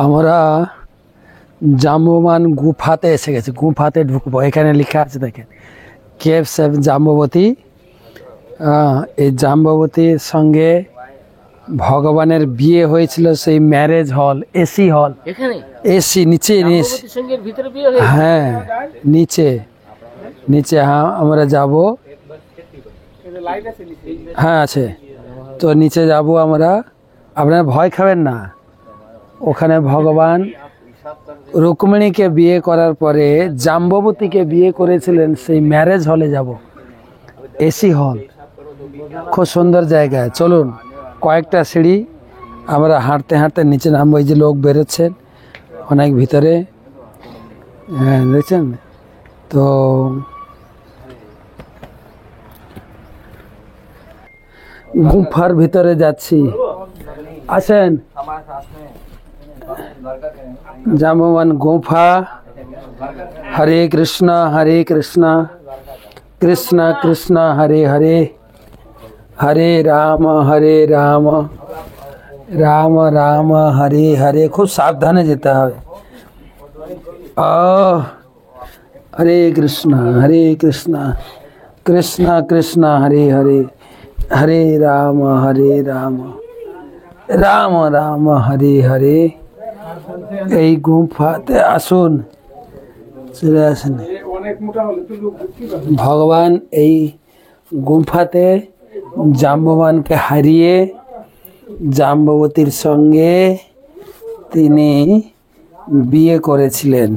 আমরা জাম্ববান গুফাতে এসে গেছি। গুফাতে ঢুকবো। এখানে লেখা আছে দেখেন, কেভস অফ জাম্ববতী। এই জাম্ববতীর সঙ্গে ভগবানের বিয়ে হয়েছিল সেই ম্যারেজ হল, এসি হল, এসি নিচে। হ্যাঁ নিচে নিচে। হ্যাঁ আমরা যাব। হ্যাঁ আছে তো, নিচে যাব আমরা। আপনারা ভয় খাবেন না। ওখানে ভগবান রুক্মিণীকে বিয়ে করার পরে জাম্ববতীকে বিয়ে করেছিলেন, সেই ম্যারেজ হলে যাব। এসি হল, খুব সুন্দর জায়গা। চলুন, কয়েকটা সিঁড়ি আমরা হাঁটতে হাঁটতে নিচে নামবো। এই যে লোক বেরোচ্ছেন অনেক ভিতরে, হ্যাঁ দেখছেন তো। গুফার ভিতরে যাচ্ছি, আসেন। জাম্ববান গুফা। হরে কৃষ্ণ কৃষ্ণ কৃষ্ণ হরে হরে, হরে রাম রাম রাম হরে হরে। খুব সাবধানে যেতে হবে। হরে কৃষ্ণ কৃষ্ণ কৃষ্ণ হরে হরে, হরে রাম রাম রাম হরে হরে। এই গুফাতে আসুন, চলে আসেন। ভগবান এই গুফাতে জাম্ববানকে হারিয়ে জাম্ববতীর সঙ্গে তিনি বিয়ে করেছিলেন।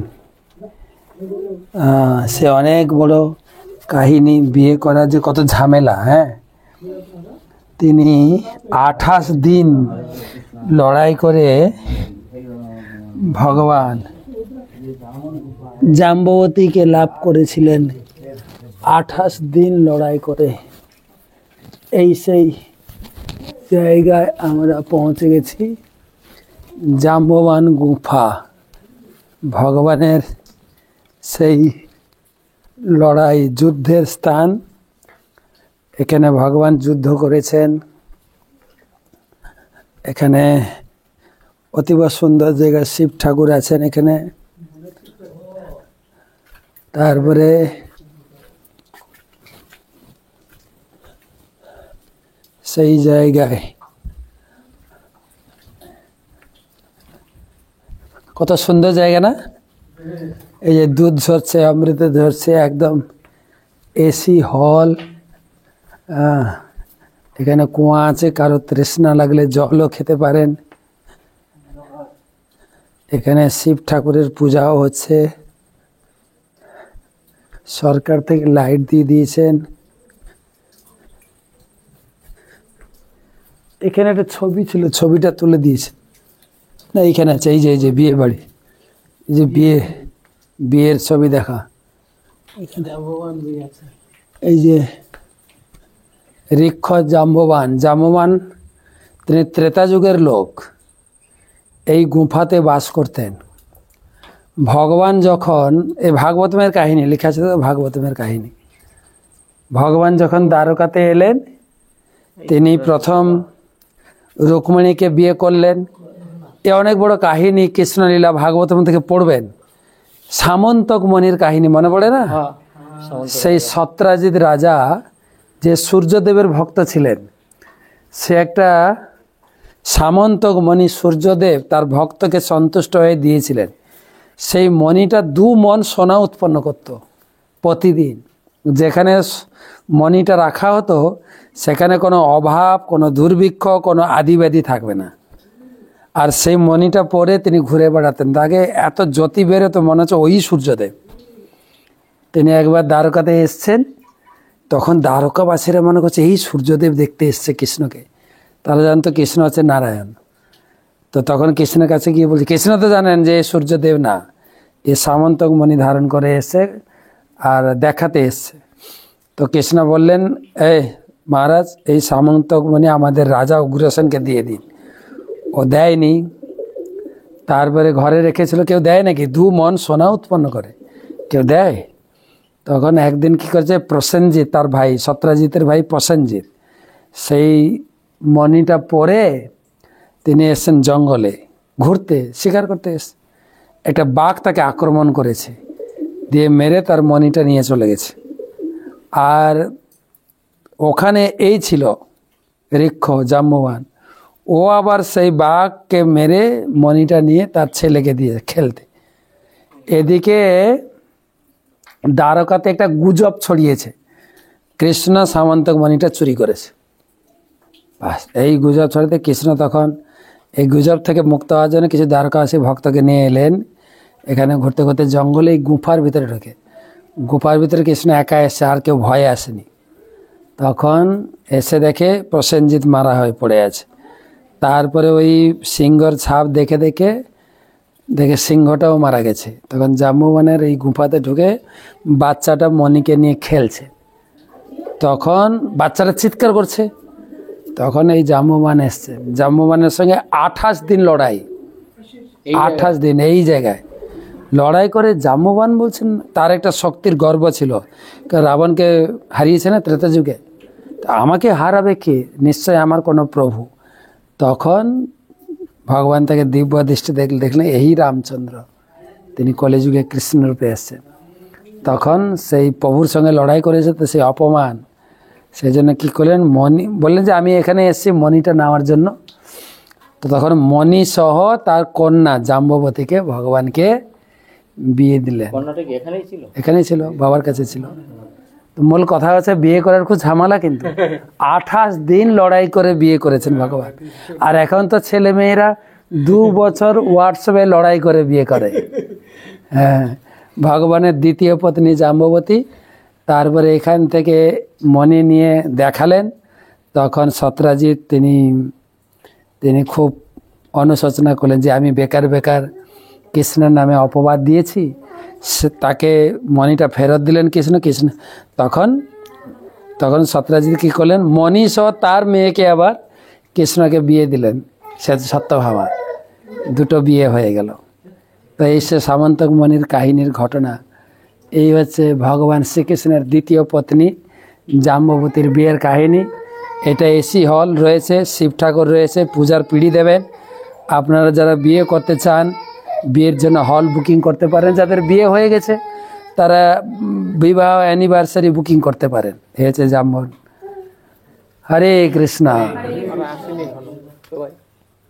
সে অনেক বড় কাহিনী। বিয়ে করা যে কত ঝামেলা। হ্যাঁ, তিনি 28 দিন লড়াই করে ভগবান জাম্ববতীকে লাভ করেছিলেন। 28 দিন লড়াই করে এই সেই জায়গায় আমরা পৌঁছে গেছি। জাম্ববান গুফা, ভগবানের সেই লড়াই, যুদ্ধের স্থান। এখানে ভগবান যুদ্ধ করেছেন। এখানে অতীব সুন্দর জায়গা, শিব ঠাকুর আছেন এখানে। তারপরে সেই জায়গায় কত সুন্দর জায়গা না? এই যে দুধ ঝরছে, অমৃত ঝরছে, একদম এসি হল। এখানে কুয়া আছে, কারো তৃষ্ণা লাগলে জলও খেতে পারেন। এখানে শিব ঠাকুরের পূজাও হচ্ছে। সরকার থেকে লাইট দিয়ে দিয়েছেন। এখানে একটা ছবি ছিল, ছবিটা তুলে দিয়েছে না? এইখানে আছে, এই যে বিয়ে বাড়ি, এই যে বিয়ের ছবি দেখা। এই যে ঋক্ষ জাম্ববান তিনি ত্রেতা যুগের লোক। এই গুফাতে বাস করতেন। ভগবান যখন, এই ভাগবতমের কাহিনী লেখা আছে, ভাগবতমের কাহিনী। ভগবান যখন দ্বারকাতে এলেন, তিনি প্রথম রুক্মিণীকে বিয়ে করলেন। এ অনেক বড় কাহিনী, কৃষ্ণলীলা ভাগবতম থেকে পড়বেন। সামন্তক মণির কাহিনী মনে পড়ে না? সেই সত্রাজিৎ রাজা যে সূর্যদেবের ভক্ত ছিলেন, সে একটা সামন্তক মণি সূর্যদেব তার ভক্তকে সন্তুষ্ট হয়ে দিয়েছিলেন। সেই মণিটা 2 মণ সোনা উৎপন্ন করত প্রতিদিন। যেখানে মণিটা রাখা হতো সেখানে কোনো অভাব, কোনো দুর্ভিক্ষ, কোনো আদিব্যাধি থাকবে না। আর সেই মণিটা পরে তিনি ঘুরে বেড়াতেন। তাকে এত জ্যোতি বেরোতো, মনে হচ্ছে ওই সূর্যদেব। তিনি একবার দ্বারকাতে এসছেন, তখন দ্বারকাবাসীরা মনে করছে এই সূর্যদেব দেখতে এসছে কৃষ্ণকে। তারা জানতো কৃষ্ণ হচ্ছে নারায়ণ। তো তখন কৃষ্ণের কাছে গিয়ে বলছে, কৃষ্ণ তো জানেন যে সূর্যদেব না, এ সামন্তক মণি ধারণ করে এসছে আর দেখাতে এসছে। তো কৃষ্ণ বললেন, মহারাজ, এই সামন্তক মণি আমাদের রাজা উগ্রসেনকে দিয়ে দিন। ও দেয়নি। তারপরে ঘরে রেখেছিল। কেউ দেয় নাকি? 2 মণ সোনা উৎপন্ন করে কেউ দেয়? তখন একদিন কি করছে, প্রসেনজিৎ তার ভাই, সত্রাজিতের ভাই প্রসেনজিৎ, সেই মণিটা পরে তিনি এসেছেন জঙ্গলে। ঘুরতে শিকার করতে এসছে, একটা বাঘ তাকে আক্রমণ করেছে, দিয়ে মেরে তার মণিটা নিয়ে চলে গেছে। আর ওখানে এই ছিল ঋক্ষ জাম্ববান, ও আবার সেই বাঘকে মেরে মণিটা নিয়ে তার ছেলেকে দিয়ে খেলতে। এদিকে দ্বারকাতে একটা গুজব ছড়িয়েছে, কৃষ্ণ সামন্তক মণিটা চুরি করেছে। বাস এই গুজব ছড়াতে কৃষ্ণ তখন এই গুজব থেকে মুক্ত হওয়ার জন্য কিছু দ্বারকাবাসী ভক্তকে নিয়ে এলেন। এখানে ঘুরতে ঘুরতে জঙ্গলে এই গুফার ভিতরে ঢোকে, গুফার ভিতরে কৃষ্ণ একা এসে, আর কেউ ভয়ে আসেনি। তখন এসে দেখে প্রসেনজিৎ মারা হয়ে পড়ে আছে। তারপরে ওই সিংহর ছাপ দেখে দেখে সিংহটাও মারা গেছে। তখন জাম্ববানের এই গুফাতে ঢুকে বাচ্চাটা মণিকে নিয়ে খেলছে। তখন বাচ্চাটা চিৎকার করছে, তখন এই জাম্ববান এসছে। জাম্ববানের সঙ্গে 28 দিন লড়াই, 28 দিন এই জায়গায় লড়াই করে জাম্ববান বলছেন তার একটা শক্তির গর্ব ছিল, রাবণকে হারিয়েছে না ত্রেতা যুগে, আমাকে হারাবে কে, নিশ্চয় আমার কোনো প্রভু। তখন ভগবান তাকে দিব্য দৃষ্টি দেখলেন এই রামচন্দ্র, তিনি কলিযুগে কৃষ্ণরূপে এসছেন। তখন সেই প্রভুর সঙ্গে লড়াই করেছে, তো সেই অপমান, সেই জন্য কী করলেন, মণি বললেন যে আমি এখানে এসেছি মণিটা নেওয়ার জন্য। তো তখন মণি সহ তার কন্যা জাম্ববতীকে ভগবানকে বিয়ে দিলেন। এখানেই ছিল, বাবার কাছে ছিল। তো মূল কথা হচ্ছে বিয়ে করার খুব ঝামেলা, কিন্তু 28 দিন লড়াই করে বিয়ে করেছেন ভগবান। আর এখন তো ছেলে মেয়েরা 2 বছর হোয়াটসঅ্যাপে লড়াই করে বিয়ে করে। হ্যাঁ, ভগবানের দ্বিতীয় পত্নী জাম্ববতী। তারপরে এখান থেকে মণি নিয়ে দেখালেন। তখন সত্রাজিৎ তিনি খুব অনুশোচনা করলেন যে আমি বেকার বেকার কৃষ্ণের নামে অপবাদ দিয়েছি। তাকে মণিটা ফেরত দিলেন কৃষ্ণ। তখন সত্রাজিৎ কী করলেন, মণি সহ তার মেয়েকে আবার কৃষ্ণকে বিয়ে দিলেন। সে সত্যভামা, দুটো বিয়ে হয়ে গেল। তো এই সে সামন্তক মণির কাহিনীর ঘটনা। এই হচ্ছে ভগবান শ্রীকৃষ্ণের দ্বিতীয় পত্নী জাম্ববতীর বিয়ের কাহিনী। এটা এসি হল রয়েছে, শিব ঠাকুর রয়েছে, পূজার পিঁড়ি দেবেন। আপনারা যারা বিয়ে করতে চান বিয়ের জন্য হল বুকিং করতে পারেন, যাদের বিয়ে হয়ে গেছে তারা বিবাহ অ্যানিভার্সারি বুকিং করতে পারেন। এই হচ্ছে জাম্বন। হরে কৃষ্ণ।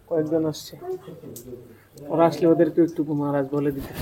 কয়েকজন আসছে, ওরা আসলে ওদেরকে একটু মহারাজ বলে দিতে।